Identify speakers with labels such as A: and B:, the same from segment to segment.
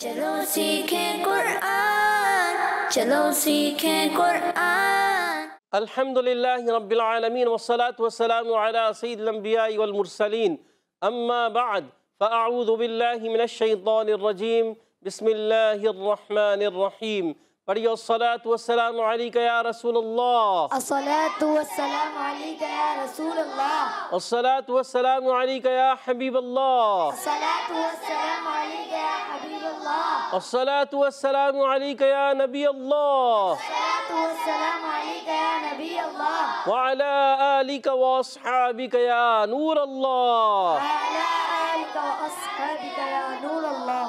A: چلو سیکھیں قرآن، چلو سیکھیں قرآن۔
B: الحمدللہ رب العالمین والصلاة والسلام علی سید الانبیاء والمرسلین، اما بعد فاعوذ باللہ من الشیطان الرجیم، بسم اللہ الرحمن الرحیم۔ پڑھیے الصلاة والسلام علیکہ یا رسول اللہ،
C: الصلاة والسلام علیکہ یا رسول اللہ،
B: الصلاة والسلام علیکہ یا حبیب اللہ،
C: الصلاة والسلام علیکہ یا حبیب اللہ،
B: الصلاة والسلام علیکہ یا نبی اللہ،
C: الصلاة والسلام علیکہ یا نبی اللہ،
B: وعلی آلک واصحابک یا نور اللہ۔
C: وعلی آلک واصحابک یا نور اللہ۔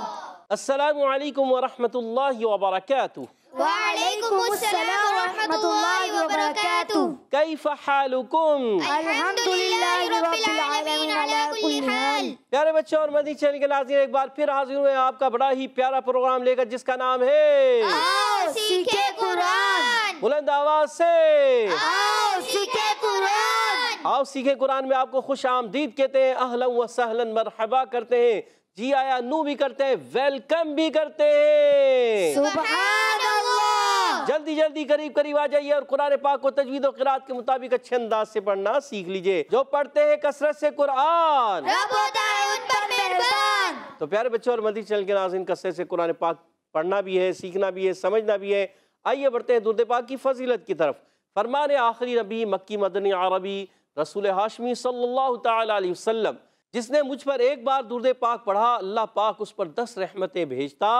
B: السلام علیکم ورحمۃ اللہ وبرکاتہ۔
C: وعلیکم السلام ورحمۃ اللہ وبرکاتہ۔
B: کیف حالکم؟
C: الحمدللہ رب العالمین علی کل حال۔
B: پیارے بچوں اور مدنی چینل کے ناظرین، ایک بار پھر حاضر ہوئے آپ کا بڑا ہی پیارا پروگرام لے کر، جس کا نام ہے
C: آؤ سیکھیں قرآن،
B: بلند آواز سے
C: آؤ سیکھیں قرآن۔
B: آؤ سیکھیں قرآن میں آپ کو خوش آمدید کہتے ہیں، اہلا و سہلا مرحبا کرتے ہیں، جی آیا نو بھی کرتے ہیں، ویلکم بھی کرتے ہیں۔
C: سبحان اللہ۔
B: جلدی جلدی قریب آ جائیے اور قرآن پاک کو تجوید و قرات کے مطابق اچھے انداز سے پڑھنا سیکھ لیجئے۔ جو پڑھتے ہیں کثرت سے قرآن،
C: رب ہوتا ہے ان پر مہربان۔
B: تو پیارے بچوں اور مدنی چینل کے ناظرین، کثرت سے قرآن پاک پڑھنا بھی ہے، سیکھنا بھی ہے، سمجھنا بھی ہے۔ آئیے بڑھتے ہیں درود پاک کی فضیلت کی طرف۔ فرمان آخری نبی مکی مدنی عربی رسول ہاشمی صلی اللہ تعالی علیہ وسلم، جس نے مجھ پر ایک بار درود پاک پڑھا، اللہ پاک اس پر 10 رحمتیں بھیجتا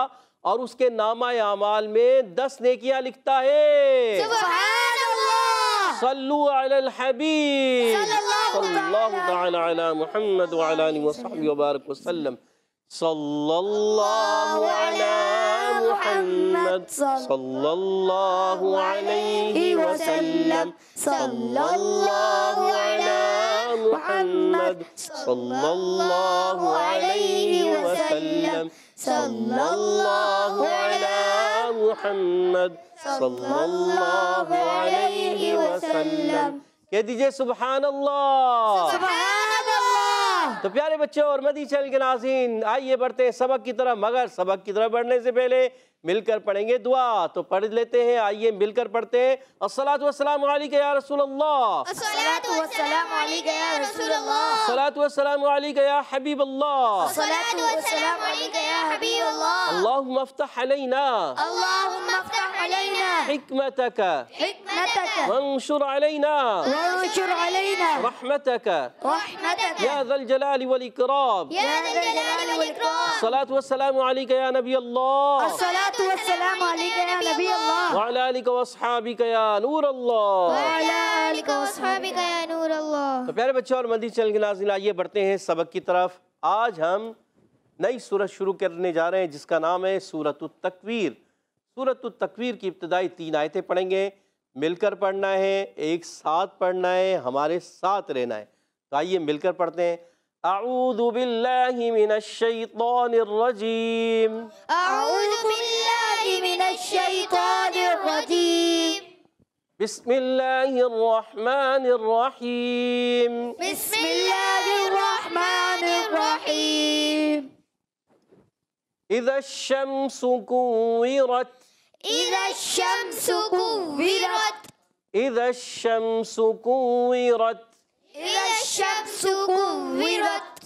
B: اور اس کے نامہ اعمال میں 10 نیکیاں لکھتا ہے۔
C: سبحان اللہ۔
B: صلو علی الحبیب صلی اللہ تعالی علی محمد وعلی آلہ وصحبہ وبارک وسلم۔ صلی اللہ علی محمد صلی اللہ علیہ وسلم، صلی اللہ علی محمد صلی اللہ علیہ وسلم، صلی اللہ علی محمد صلی اللہ علیہ وسلم۔ کہہ دیجئے سبحان اللہ۔
C: سبحان اللہ۔
B: تو پیارے بچوں اور مدنی چینل کے ناظرین، آئیے بڑھتے ہیں سبق کی طرف، مگر سبق کی طرف بڑھنے سے پہلے مل کر پڑھیں گے دعا۔ تو پڑھ لیتے ہیں، آئیے مل کر پڑھتے ہیں۔ الصلاۃ والسلام علیکہ یا رسول اللہ،
C: الصلاۃ والسلام علیکہ یا رسول اللہ،
B: الصلاۃ والسلام علیکہ یا حبیب اللہ،
C: الصلاۃ والسلام علیکہ یا حبیب اللہ۔
B: اللہم افتح علینا
C: اللہم افتح علینا
B: حکمتک
C: حکمتک
B: وانشر علینا
C: وانشر علینا
B: رحمتک
C: رحمتک
B: یا ذا الجلال والاکرام۔
C: یا ذا الجلال والاکرام۔
B: الصلاۃ والسلام علیکہ یا نبی اللہ،
C: الصلاۃ والسلام علیکہ یا نبی اللہ،
B: وعلی آلک واصحابک یا نور اللہ۔
C: وعلی آلک واصحابک یا نور اللہ۔
B: تو پیارے بچوں اور مدنی چینل کے ناظرین، آئیے بڑھتے ہیں سبق کی طرف۔ آج ہم نئی سورت شروع کرنے جا رہے ہیں، جس کا نام ہے سورۃ التکویر۔ سورۃ التکویر کی ابتدائی 3 آیتیں پڑھیں گے، مل کر پڑھنا ہے، ایک ساتھ پڑھنا ہے، ہمارے ساتھ رہنا ہے۔ تو آئیے مل کر پڑھتے ہیں۔ اعوذ باللہ من الشیطان الرجیم،
C: اعوذ باللہ من الشیطان الرجیم،
B: بسم اللہ الرحمن الرحیم۔
C: بسم اللہ الرحمن الرحیم۔
B: اذا الشمس کورت،
C: اذا الشمس کورت،
B: اذا الشمس کورت،
C: اذا الشمس کورت،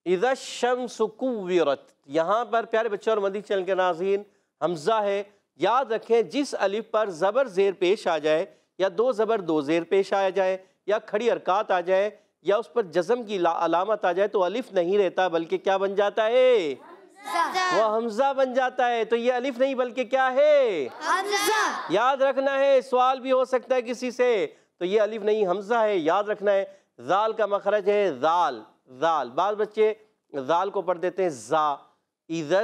B: اذا الشمس کورت۔ یہاں پر پیارے بچوں اور مدنی چینل کے ناظرین، حمزہ ہے، یاد رکھیں جس الف پر زبر زیر پیش آ جائے، یا 2 زبر 2 زیر پیش آ جائے، یا کھڑی حرکات آ جائے، یا اس پر جزم کی علامت آ جائے، تو الف نہیں رہتا بلکہ کیا بن جاتا ہے؟ وہ حمزہ بن جاتا ہے۔ تو یہ الف نہیں بلکہ کیا ہے؟
C: حمزہ۔
B: یاد رکھنا ہے، سوال بھی ہو سکتا ہے کسی سے، تو یہ الف نہیں حمزہ ہے، یاد رکھنا ہے۔ ذال کا مخرج ہے ذال، ذال۔ بعض بچے ذال کو پڑھ دیتے ہیں زا، اذا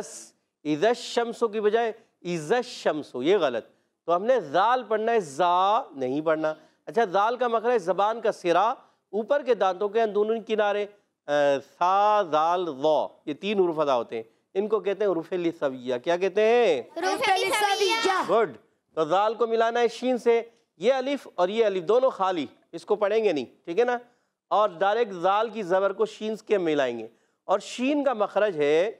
B: الشمس کی بجائے اذا الشمس، یہ غلط۔ تو ہم نے ذال پڑھنا ہے، زا نہیں پڑھنا۔ اچھا، ذال کا مخرج زبان کا سرا، اوپر کے دانتوں کے اندرونی کنارے، ثا ذال ضا، یہ 3 حروف ادا ہوتے ہیں، ان کو کہتے ہیں حروف لثویہ۔ کیا کہتے ہیں؟
C: حروف لثویہ۔
B: گڈ۔ تو ذال کو ملانا ہے شین سے، یہ الف اور یہ الف دونوں خالی، اس کو پڑھیں گے نہیں، ٹھیک ہے نا؟ اور ڈائریکٹ ذال کی زبر کو شین کے ملائیں گے، اور شین کا مخرج ہے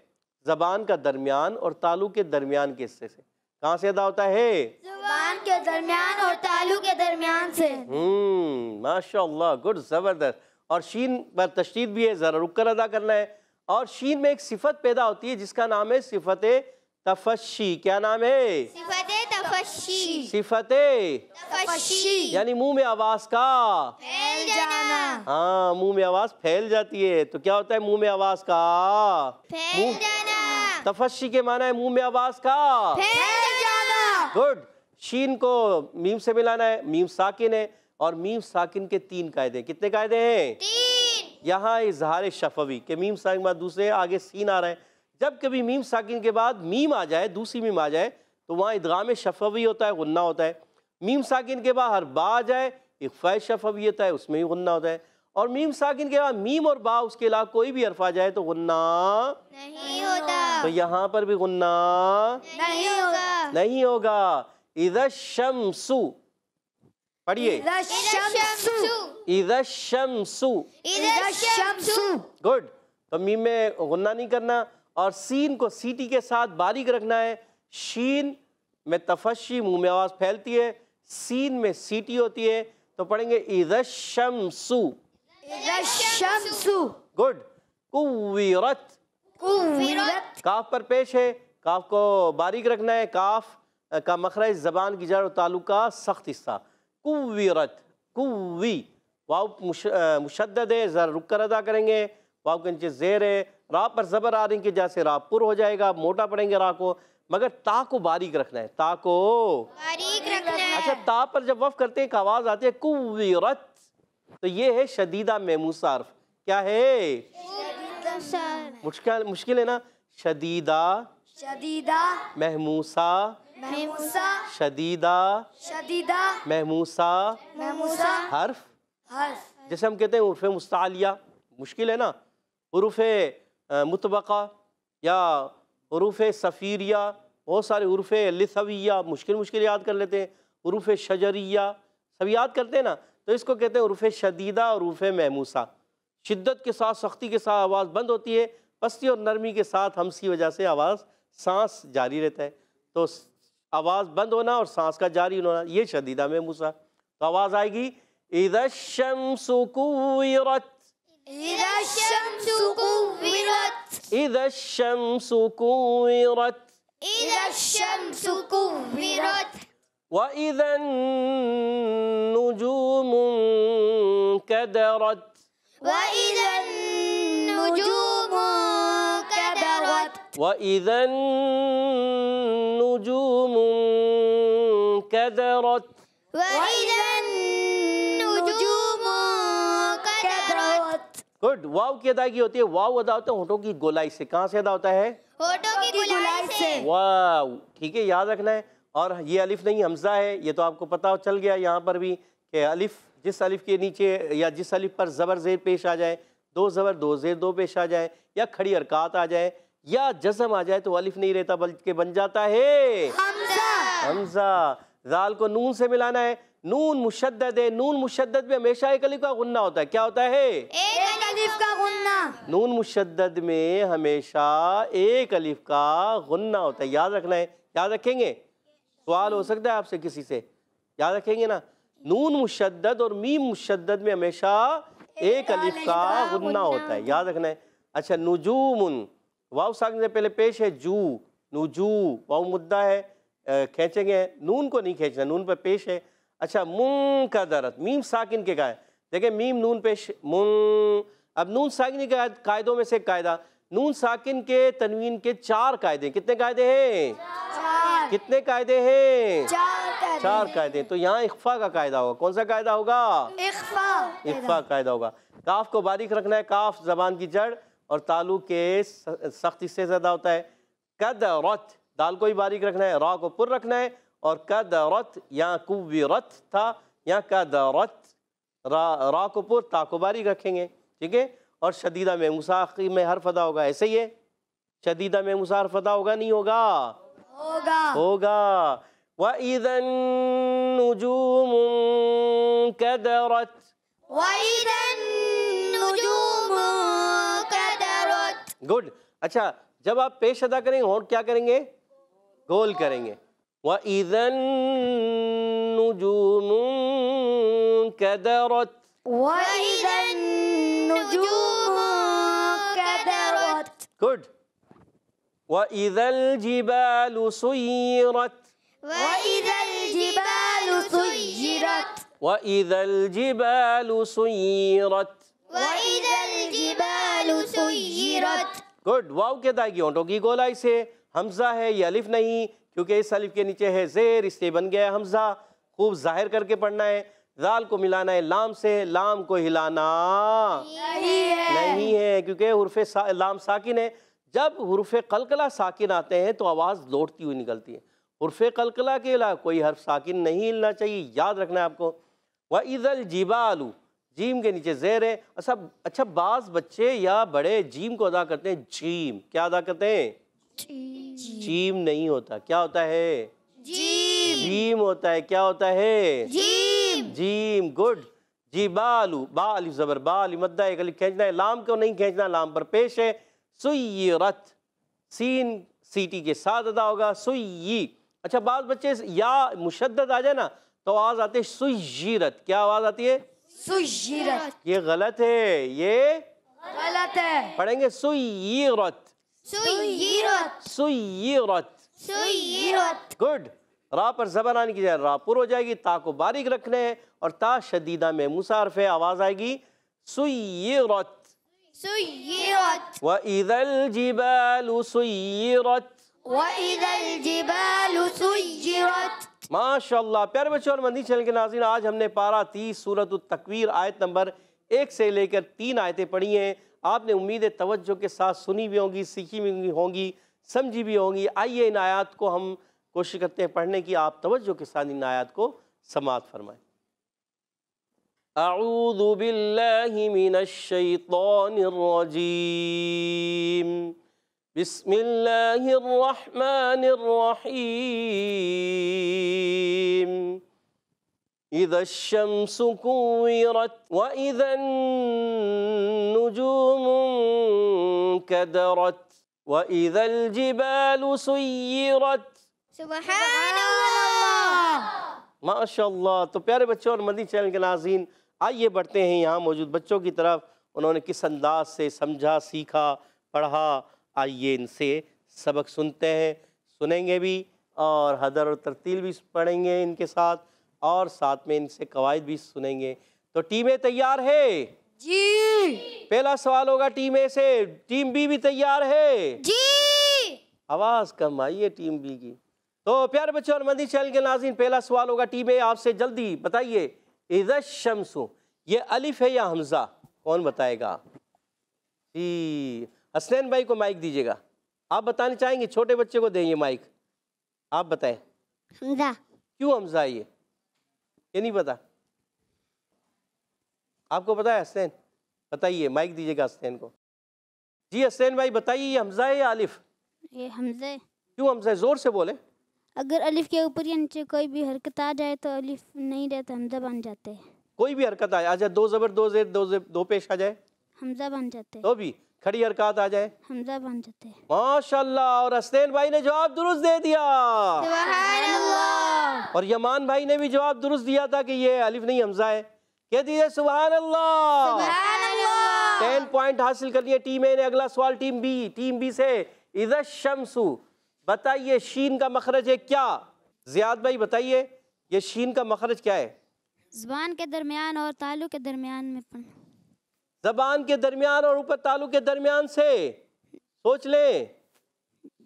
B: زبان کا درمیان اور تالو کے درمیان کے حصے سے. کہاں سے ادا ہوتا ہے؟
C: زبان کے درمیان اور تالو کے درمیان سے.
B: ماشاء اللہ، گڈ، زبردست. اور شین پر تشدید بھی ہے، ذرا رک کر ادا کرنا ہے. اور شین میں ایک صفت پیدا ہوتی ہے جس کا نام ہے صفت تفشی. کیا نام ہے؟
C: صفت تفشی.
B: صفت
C: تفشی
B: یعنی منہ میں آواز کا
C: پھیل جانا.
B: ہاں، منہ میں آواز پھیل جاتی ہے. تو کیا ہوتا ہے منہ میں آواز کا
C: پھیل جانا.
B: تفشی کے معنی ہے منہ میں آواز کا
C: پھیل جانا.
B: گڈ. شین کو میم سے ملانا ہے، میم ساکن ہے، اور میم ساکن کے 3 قاعدے. کتنے قاعدے ہیں؟
C: 3.
B: یہاں اظہار شفوی کہ میم ساکن کے بعد دوسرے آگے سین آ رہا ہے. جب کبھی میم ساکن کے بعد میم آ جائے، دوسری میم آ جائے، تو وہاں ادغام شفوی ہوتا ہے، غنہ ہوتا ہے. میم ساکن کے بعد ہر با آ جائے، اخفاء شفوی ہوتا ہے، اس میں بھی غنہ ہوتا ہے. اور میم ساکن کے بعد میم اور با اس کے علاوہ کوئی بھی حرف آ جائے تو غنہ
C: نہیں ہوتا.
B: تو یہاں پر بھی غنہ
C: نہیں ہوگا.
B: نہیں ہوگا. اذا الشمس، پڑھیے،
C: اذا الشمس.
B: اذا الشمس.
C: اذا الشمس.
B: گڈ. تو میم میں غنہ نہیں کرنا، اور سین کو سیٹی کے ساتھ باریک رکھنا ہے. شین میں تفشی، منہ میں آواز پھیلتی ہے. سین میں سیٹی ہوتی ہے، تو پڑھیں گے اذا الشمس.
C: اذا الشمس
B: گڈ. کوورت.
C: کوورت.
B: کاف پر پیش ہے، کاف کو باریک رکھنا ہے. کاف کا مخرج زبان کی جڑ اور تالو کا سخت حصہ. کوورت، کووی. واو مشدد ہے، ذرا رک کر ادا کریں گے. واو کے نیچے زیر ہے. را پر زبر آ رہی کہ جیسے را پر ہو جائے گا، موٹا پڑھیں گے را کو، مگر تا کو باریک رکھنا ہے. تا کو
C: باریک رکھنا ہے.
B: اچھا، تا پر جب وقف کرتے ہیں ایک آواز آتی ہے کوورت، تو یہ ہے شدیدہ محموسہ حرف. کیا ہے؟ مشکل ہے نا. شدیدہ،
C: شدیدہ،
B: محموسہ،
C: محموسہ،
B: شدیدہ،
C: شدیدہ،
B: محموسہ
C: محموسہ
B: حرف.
C: حرف.
B: جیسے ہم کہتے ہیں حروف مستعلیہ، مشکل ہے نا. حروف مطبقہ یا حروف صفیریہ، بہت سارے حروف لثویہ مشکل یاد کر لیتے ہیں. حروف شجریہ سب یاد کرتے ہیں نا. تو اس کو کہتے ہیں حروف شدیدہ اور حروف محموسہ. شدت کے ساتھ، سختی کے ساتھ آواز بند ہوتی ہے، پستی اور نرمی کے ساتھ ہمس کی وجہ سے آواز، سانس جاری رہتا ہے. تو آواز بند ہونا اور سانس کا جاری ہونا، یہ شدیدہ محموسہ. تو آواز آئے گی اذا الشمس کوورت.
C: اذا الشمس کوورت.
B: اذا الشمس کوورت.
C: اذا الشمس کوورت.
B: وَإِذَا النُّجُومُ انكَدَرَتْ.
C: وإذا النجوم كدرت.
B: وَإِذَا النُّجُومُ انكَدَرَتْ.
C: وإذا النجوم كدرت.
B: گڈ. واو کی ادائیگی ہوتی ہے، واو ادا ہوتا ہے ہونٹوں کی گولائی سے. کہاں سے ادا ہوتا ہے؟
C: ہونٹوں کی گولائی سے.
B: واو. ٹھیک ہے، یاد رکھنا ہے. اور یہ الف نہیں حمزہ ہے، یہ تو آپ کو پتہ چل گیا یہاں پر بھی کہ الف، جس الف کے نیچے یا جس الف پر زبر زیر پیش آ جائے، 2 زبر 2 زیر 2 پیش آ جائے، یا کھڑی حرکات آ جائے، یا جزم آ جائے، تو الف نہیں رہتا بلکہ بن جاتا ہے
C: حمزہ.
B: حمزہ. ذال کو نون سے ملانا ہے. نون مشدد ہے. نون مشدد میں ہمیشہ ایک الف کا غنہ ہوتا ہے. کیا ہوتا ہے؟
C: ایک الف کا غنہ.
B: نون مشدد میں ہمیشہ ایک الف کا غنہ ہوتا ہے. یاد رکھنا ہے. یاد رکھیں گے؟ سوال ہو سکتا ہے آپ سے کسی سے، یاد رکھیں گے نا. نون مشدد اور میم مشدد میں ہمیشہ ایک الف کا غنہ ہوتا ہے. یاد رکھنا ہے. اچھا، نجوم، واو ساکن سے پہلے پیش ہے جو. نجو، واو مدہ ہے، کھینچیں گے، نون کو نہیں کھینچنا، نون پر پیش ہے. اچھا، منکدرت، میم ساکن کے قاعدے دیکھیں، میم نون پیش اب نون ساکن کے قاعدوں میں سے ایک قاعدہ، نون ساکن کے تنوین کے 4 قاعدے. کتنے قاعدے ہیں؟ کتنے قاعدے ہیں؟ 4 قاعدے. تو یہاں اخفاء کا قاعدہ ہوگا. کون سا قاعدہ ہوگا؟ اخفاء قاعدہ ہوگا. کاف کو باریک رکھنا ہے. کاف زبان کی جڑ اور تالو کے سخت حصے سے ادا ہوتا ہے. کدرت، دال کو ہی باریک رکھنا ہے. را کو پر رکھنا ہے. اور کدرت، یہاں کوورت تھا، یہاں کدرت. را کو پر، تا کو باریک رکھیں گے. ٹھیک ہے. اور شدیدہ محموسہ آخری میں حرف ادا ہوگا. ایسے ہی ہے، شدیدہ محموسہ حرف ادا ہوگا نہیں ہوگا؟ ہوگا. وَإِذَا النُّجُومُ انكَدَرَتْ.
C: وإذا النجوم كدرت.
B: گڈ. اچھا، جب آپ پیش ادا کریں گے ہونٹ کیا کریں گے؟ گول کریں گے. وَإِذَا النُّجُومُ انكَدَرَتْ.
C: وَإِذَا النُّجُومُ انكَدَرَتْ.
B: گڈ. وَإِذَا الْجِبَالُ سُيِّرَتْ.
C: وَإِذَا الْجِبَالُ سُيِّرَتْ.
B: وَإِذَا الْجِبَالُ سُيِّرَتْ.
C: وَإِذَا الْجِبَالُ سُيِّرَتْ.
B: گڈ. واو کے ادائیگی ہونٹوں کی گولائی سے. حمزہ ہے یہ الف نہیں، کیونکہ اس الف کے نیچے ہے زیر، اس لیے بن گیا ہے حمزہ. خوب ظاہر کر کے پڑھنا ہے. ذال کو ملانا ہے لام سے، لام کو ہلانا نہیں ہے کیونکہ حرف لام ساکن ہے. جب حرف قلقلہ ساکن آتے ہیں تو آواز لوٹتی ہوئی نکلتی ہے. حرف قلقلہ کے علاوہ کوئی حرف ساکن نہیں ہلنا چاہیے، یاد رکھنا ہے آپ کو. وَإِذَا الْجِبَالُ، جیم کے نیچے زیر ہے. اچھا بعض بچے یا بڑے جیم کو ادا کرتے ہیں جیم. کیا ادا کرتے ہیں؟ جیم نہیں ہوتا. کیا ہوتا ہے؟ جیم ہوتا ہے. کیا ہوتا ہے؟ جیم. گڈ. جبالو، با الف زبر با، الف مدہ، ایک الف کھینچنا ہے. لام کو نہیں کھینچنا، لام پر پیش ہے. سیرت، سین سیٹی کے ساتھ ادا ہوگا. سوئی. اچھا بعض بچے یا مشدد آ جائے نا تو آواز آتی ہے سیرت. کیا آواز آتی ہے؟
C: سُجِّرَتْ.
B: یہ غلط ہے، یہ
C: غلط ہے.
B: پڑھیں گے سیرت.
C: سُيِّرَتْ.
B: سیرت.
C: سُيِّرَتْ.
B: گڈ. را پر زبر آنے کی جگہ را پر ہو جائے گی. تا کو باریک رکھنے ہے اور تا شدیدہ میں مصحف ہے، آواز آئے گی سیرت.
C: سُيِّرَتْ.
B: وَإِذَا الْجِبَالُ سُيِّرَتْ.
C: وَإِذَا الْجِبَالُ سُيِّرَتْ.
B: ماشاءاللہ. پیارے بچوں اور مدنی چینل کے ناظرین، آج ہم نے پارہ 30 سورۃ التکویر آیت نمبر 1 سے لے کر 3 آیتیں پڑھی ہیں. آپ نے امید توجہ کے ساتھ سنی بھی ہوں گی، سیکھی بھی ہوں گی، سمجھی بھی ہوں گی. آئیے ان آیات کو ہم کوشش کرتے ہیں پڑھنے کی. آپ توجہ کے ساتھ ان آیات کو سماعت فرمائیں. اعوذ باللہ من الشیطان الرجیم. بسم اللہ الرحمن الرحیم. اذا الشمس كورت واذا النجوم انكدرت واذا الجبال سيرت.
C: سبحان اللہ.
B: ماشاء اللہ. تو پیارے بچوں اور مدنی چینل کے ناظرین، آئیے بڑھتے ہیں یہاں موجود بچوں کی طرف. انہوں نے کس انداز سے سمجھا، سیکھا، پڑھا. آئیے ان سے سبق سنتے ہیں، سنیں گے بھی اور حدر اور ترتیل بھی پڑھیں گے ان کے ساتھ، اور ساتھ میں ان سے قواعد بھی سنیں گے. تو ٹیمیں تیار ہے؟
C: جی.
B: پہلا سوال ہوگا ٹیم اے سے. ٹیم بی بھی تیار ہے؟
C: جی.
B: آواز کم آئی ہے ٹیم بی کی. تو پیارے بچوں اور مدنی چینل کے ناظرین، پہلا سوال ہوگا ٹیم اے آپ سے. جلدی بتائیے اذا الشمس، یہ الف ہے یا حمزہ؟ کون بتائے گا؟ جی حسنین بھائی کو مائک دیجیے گا. آپ بتانا چاہیں گے؟ چھوٹے بچے کو دیں یہ مائک. آپ بتائیں
C: حمزہ.
B: کیوں حمزہ ہے یہ نہیں پتا؟ آپ کو پتا ہے حسین؟ بتائیے، مائک دیجیے گا حسین کو. جی حسین بھائی بتائیے، یہ حمزہ ہے یا الف؟
D: یہ حمزہ ہے.
B: کیوں حمزہ ہے؟ زور سے بولیں.
D: اگر الف کے اوپر یا نیچے کوئی بھی حرکت آ جائے تو الف نہیں رہتا، حمزہ بن جاتے ہیں.
B: کوئی بھی حرکت آ جائے، دو زبر دو زیر دو پیش آ جائے
D: حمزہ بن جاتے ہیں.
B: تو بھی کھڑی حرکات آ جائے
D: حمزہ بن جاتے ہیں.
B: ماشاءاللہ. اور حسین بھائی نے جواب درست دے دیا.
C: سبحان اللہ.
B: اور یمان بھائی نے بھی جواب درست دیا تھا کہ یہ الف نہیں حمزہ ہے. کہہ دیجیے سبحان اللہ.
C: سبحان اللہ.
B: 10 پوائنٹ حاصل کر لیے ٹیم اے نے. اگلا سوال ٹیم بی سے. اذا الشمس، بتائیے شین کا مخرج ہے کیا؟ زیاد بھائی بتائیے یہ شین کا مخرج کیا ہے؟
D: زبان کے درمیان اور تالو کے درمیان میں
B: زبان کے درمیان اور اوپر تالو کے درمیان سے. سوچ لیں.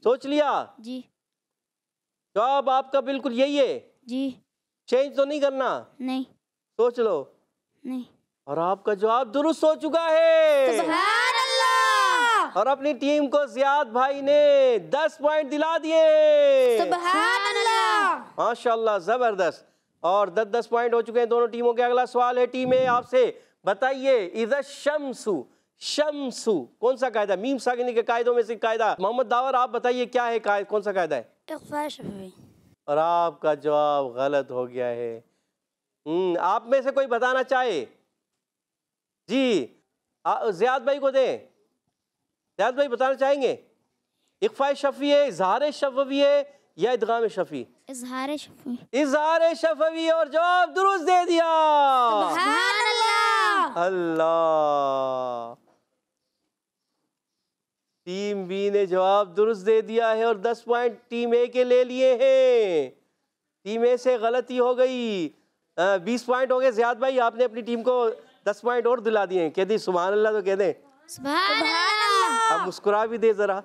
B: سوچ لیا؟
D: جی.
B: جواب آپ کا بالکل یہی ہے؟
D: جی.
B: چینج تو نہیں کرنا؟
D: نہیں.
B: سوچ لو.
D: نہیں.
B: اور آپ کا جواب درست ہو چکا ہے.
C: سبحان اللہ.
B: اور اپنی ٹیم کو زیاد بھائی نے 10 پوائنٹ دلا دیے.
C: سبحان اللہ.
B: ماشاءاللہ زبردست. اور 10 پوائنٹ ہو چکے ہیں دونوں ٹیموں کے. اگلا سوال ہے ٹیم اے آپ سے. بتائیے اذا الشمس، شمس کون سا قاعدہ؟ میم ساکنی کے قاعدوں میں سے قاعدہ. محمد داور آپ بتائیے کیا ہے قاعدہ، کون سا قاعدہ ہے؟
D: اخفاء شفوی.
B: اور آپ کا جواب غلط ہو گیا ہے. آپ میں سے کوئی بتانا چاہے؟ جی زیاد بھائی کو دیں. زیاد بھائی بتانا چاہیں گے؟ اخفاء شفوی ہے، اظہار شفوی ہے یا ادغام شفوی؟
D: اظہار شفوی.
B: اظہار شفوی، اور جواب درست دے دیا.
C: سبحان اللہ.
B: اللہ، ٹیم بی نے جواب درست دے دیا ہے اور 10 پوائنٹ ٹیم اے کے لے لیے ہیں. ٹیم اے سے غلطی ہو گئی. 20 پوائنٹ ہو گئے. زیاد بھائی آپ نے اپنی ٹیم کو 10 پوائنٹ اور دلا دیے ہیں. کہہ دی سبحان اللہ تو کہہ دیں.
C: سبحان اللہ.
B: اب مسکرا بھی دے ذرا.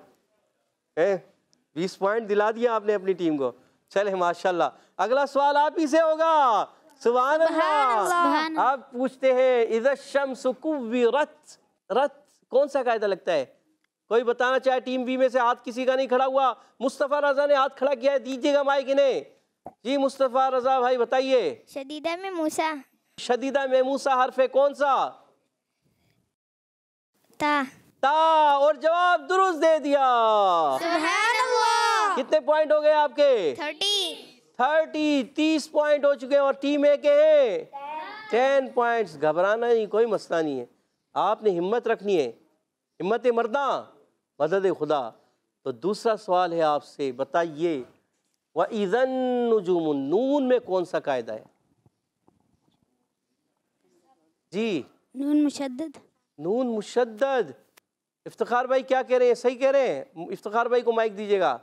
B: 20 پوائنٹ دلا دیا آپ نے اپنی ٹیم کو. چلے ماشاءاللہ. اگلا سوال آپ ہی سے ہوگا. سبحان اللہ. آپ پوچھتے ہیں اذا الشمس کورت. رت کون سا قاعدہ لگتا ہے؟ کوئی بتانا چاہے ٹیم بی میں سے؟ ہاتھ کسی کا نہیں کھڑا ہوا. مصطفیٰ رضا نے ہاتھ کھڑا کیا ہے, دیجیے گا مائک انہیں. جی مصطفیٰ رضا بھائی بتائیے.
C: شدیدہ میں موسیٰ.
B: شدیدہ میں موسیٰ حرف ہے کون سا؟
C: تا.
B: تا, اور جواب درست دے دیا.
C: سبحان اللہ.
B: کتنے پوائنٹ ہو گئے آپ کے؟ 30 پوائنٹ ہو چکے ہیں. اور ٹیم اے کے ہیں 10 پوائنٹس. گھبرانا نہیں, کوئی مسئلہ نہیں ہے. آپ نے ہمت رکھنی ہے. ہمت مرداں مدد خدا. تو دوسرا سوال ہے آپ سے, بتائیے وَإِذَا النُّجُومُ, نون میں کون سا قاعدہ ہے؟ جی
D: نون مشدد.
B: نون مشدد. افتخار بھائی کیا کہہ رہے ہیں؟ صحیح کہہ رہے ہیں. افتخار بھائی کو مائک دیجیے گا.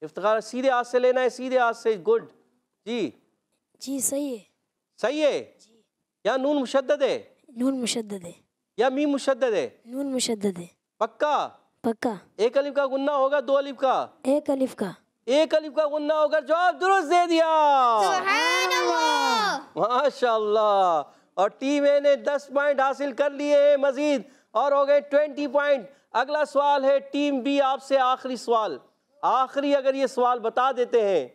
B: افتخار سیدھے ہاتھ سے لینا ہے, سیدھے ہاتھ سے. گڈ. جی
E: صحیح ہے.
B: صحیح ہے یا نون مشدد ہے؟
E: نون مشدد ہے.
B: یا میم مشدد ہے؟
E: نون مشدد ہے.
B: پکا؟
E: پکا.
B: ایک الف کا غنہ ہوگا, 2 الف کا؟
E: ایک الف کا.
B: ایک الف کا غنہ ہوگا. جواب درست دے دیا.
C: سبحان اللہ.
B: ماشاءاللہ. اور ٹیم اے نے 10 پوائنٹ حاصل کر لیے ہیں مزید, اور ہو گئے 20 پوائنٹ. اگلا سوال ہے ٹیم بی آپ سے, آخری سوال. آخری اگر یہ سوال بتا دیتے ہیں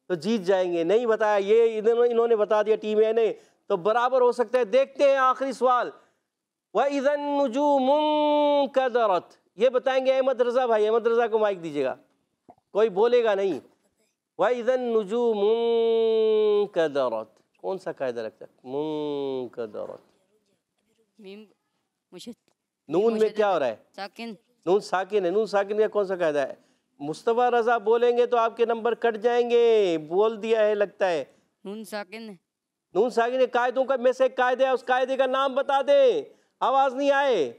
B: تو جیت جائیں گے. نہیں بتایا, یہ انہوں نے بتا دیا ٹیم اے نے, تو برابر ہو سکتا ہے. دیکھتے ہیں آخری سوال. وَإِذَا النُّجُومُ انكَدَرَتْ, یہ بتائیں گے احمد رضا بھائی. احمد رضا کو مائک دیجیے گا, کوئی بولے گا نہیں. وَإِذَا النُّجُومُ انكَدَرَتْ, کون سا قاعدہ لگتا ہے؟ منکدرت. نون میں کیا ہو رہا ہے؟
E: ساکن.
B: نون ساکن ہے. نون ساکن کا کون سا قاعدہ ہے؟ مصطفیٰ رضا بولیں گے تو آپ کے نمبر کٹ جائیں گے. بول دیا ہے لگتا ہے.
E: نون ساکن.
B: نون ساکن قاعدوں کا میں سے ایک قاعدہ ہے, اس قاعدے کا نام بتا دیں. آواز نہیں آئے.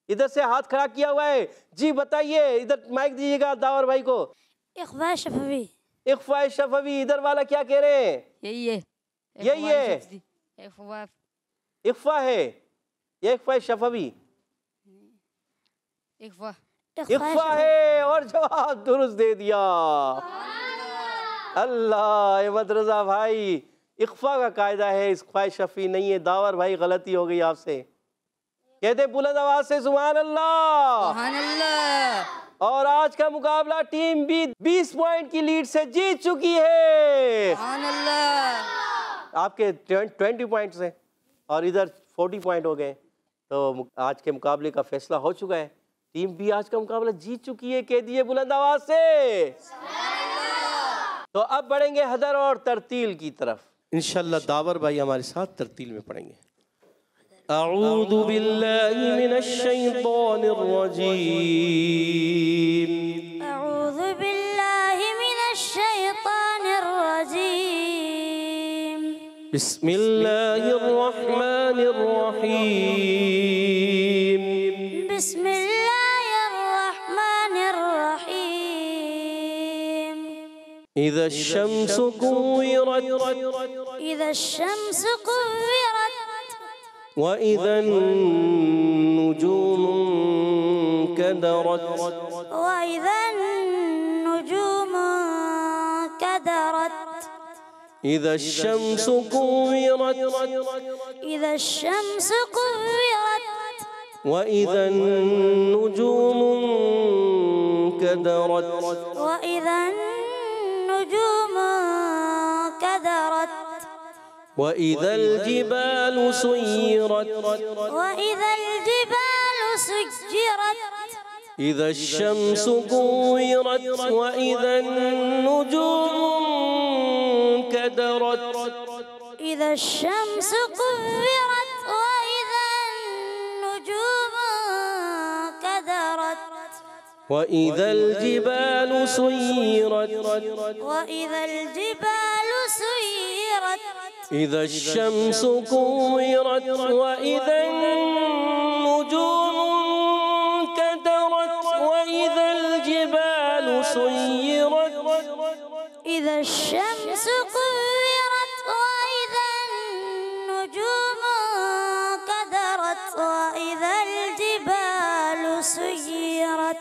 B: ادھر سے ہاتھ کھڑا کیا ہوا ہے. جی بتائیے, ادھر مائک دیجیے گا داور بھائی کو.
E: اخفاء شفوی.
B: اخفاء شفوی. ادھر والا کیا کہہ رہے ہیں؟
E: یہی ہے.
B: یہی ہے. اخفاء ہے یا اخفاء شفوی؟ اخفاء ہے, اور جواب درست دے دیا. اللہ. احمد رضا بھائی اخفاء کا قاعدہ ہے, اخفاء شفوی نہیں ہے. داور بھائی غلطی ہو گئی آپ سے. کہتے بلند آواز سے سبحان اللہ.
E: سبحان اللہ.
B: اور آج کا مقابلہ ٹیم بی 20 پوائنٹ کی لیڈ سے جیت چکی ہے.
E: سبحان اللہ.
B: آپ کے 20 پوائنٹس ہیں اور ادھر 40 پوائنٹ ہو گئے. تو آج کے مقابلے کا فیصلہ ہو چکا ہے. ٹیم بی آج کا مقابلہ جیت چکی ہے. کہہ دیے بلند آواز سے. تو اب بڑھیں گے حدر اور ترتیل کی طرف. انشاءاللہ داور بھائی ہمارے ساتھ ترتیل میں پڑھیں گے. اعوذ باللہ من الشیطان الرجیم.
A: اعوذ باللہ من الشیطان الرجیم.
B: بسم اللہ الرحمن الرحیم.
A: بسم اللہ الرحمن الرحیم.
B: اذا الشمس كورت.
A: اذا الشمس كورت.
B: وإذا النجوم انكدرت.
A: وإذا النجوم انكدرت.
B: إذا الشمس كورت.
A: إذا الشمس كورت.
B: وإذا النجوم انكدرت.
A: وإذا النجوم انكدرت.
B: وإذا الجبال سيرت.
A: وإذا الجبال سجرت.
B: إذا الشمس كورت. وإذا النجوم انكدرت.
A: إذا الشمس كورت. وإذا النجوم انكدرت.
B: وإذا الجبال سيرت
A: وإذا الجبال سيرت
B: إذا الشمس كورت وإذا النجوم انكدرت وإذا الجبال سيرت
A: إذا الشمس كورت وإذا النجوم انكدرت وإذا الجبال سيرت.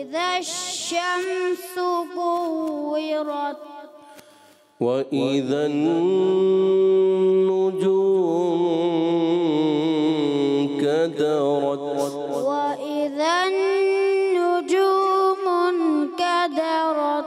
D: إذا الشمس كورت
B: وإذا النجوم انكدرت
D: وإذا النجوم انكدرت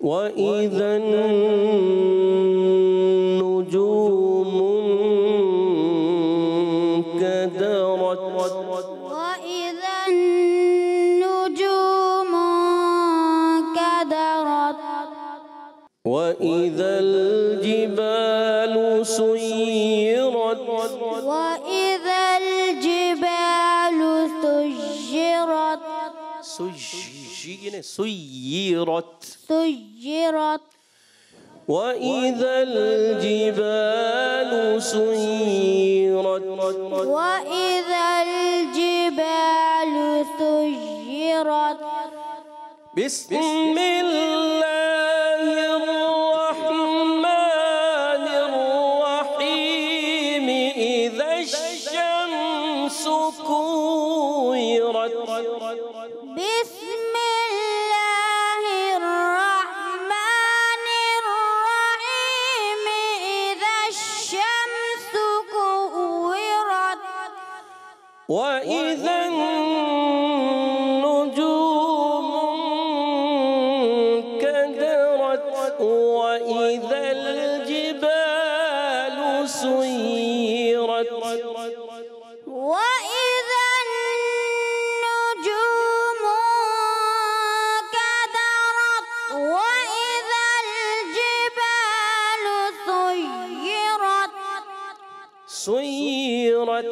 B: وإذا النجوم انكدرت
D: وإذا النجوم انكدرت
B: وإذا الجبال سيرت
D: وإذا الجبال سيرت
B: سيرت
D: سيرت
B: وإذا الجبال سيرت
D: وإذا الجبال سيرت.
B: بسم الله الرحمن الرحيم إذا الشمس كورت
D: بسم الله الرحمن الرحيم إذا الشمس كورت
B: وإذا النجوم انكدرت وإذا الجبال سيرت
D: وإذا النجوم انكدرت وإذا الجبال سيرت
B: سيرت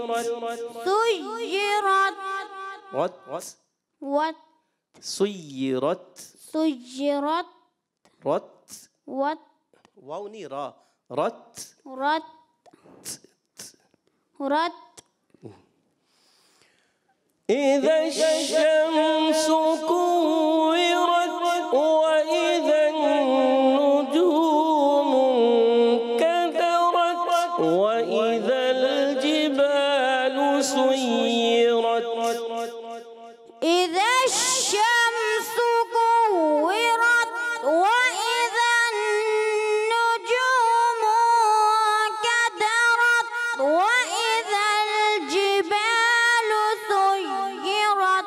D: سيرت
B: سيرت
D: سيرت
B: رت
D: وت
B: واو ني را رت
D: رت رت
B: إذا الشمس كورت وإذا النجوم انكدرت وإذا الجبال سيرت
D: إذا الشمس كورت وإذا النجوم انكدرت وإذا الجبال سيرت.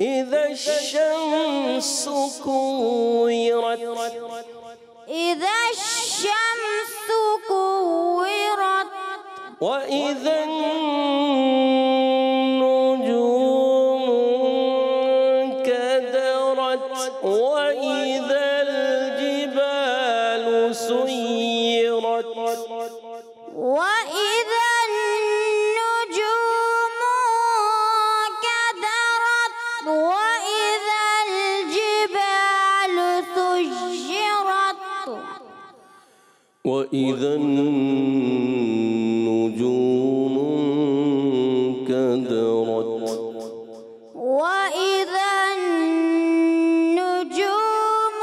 B: إذا الشمس كورت
D: إذا الشمس كورت
B: وإذا النجوم انكدرت وإذا الجبال سيرت
D: وإذا النجوم انكدرت وإذا الجبال سيرت
B: وإذا النجوم انكدرت
D: وإذا النجوم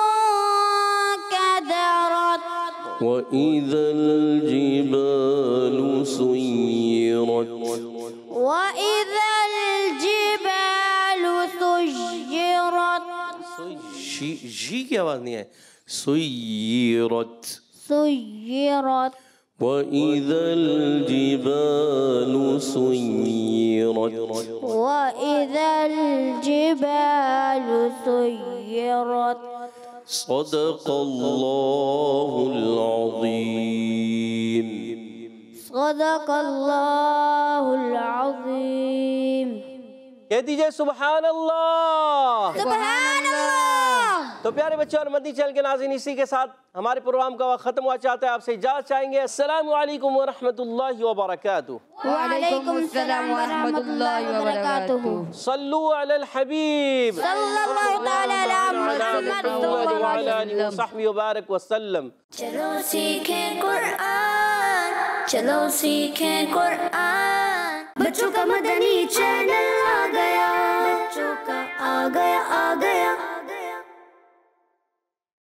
D: انكدرت
B: وإذا الجبال سيرت
D: وإذا الجبال سيرت
B: جی کی آواز نہیں ہے. سیرت.
D: سیرت.
B: وَإِذَا الْجِبَالُ سُيِّرَتْ.
D: وَإِذَا الْجِبَالُ سُيِّرَتْ.
B: صدق اللہ العظیم.
D: صدق اللہ العظیم.
B: کہہ دیجئے سبحان اللہ.
C: سبحان اللہ.
B: تو پیارے بچوں اور مدنی چینل کے ناظرین، اسی کے ساتھ ہمارے پروگرام کا وقت ختم ہوا چاہتا ہے. آپ سے اجازت چاہیں گے. السلام علیکم ورحمۃ اللہ وبرکاتہ.
E: وعلیکم السلام ورحمۃ اللہ وبرکاتہ.
B: صلو علی الحبیب
C: صلی اللہ تعالی علی محمد
B: وعلی آلہ وصحبہ وبارک وسلم.
A: چلو سیکھیں قرآن، چلو سیکھیں قرآن. بچوں کا مدنی چینل آ گیا، بچوں کا آ گیا.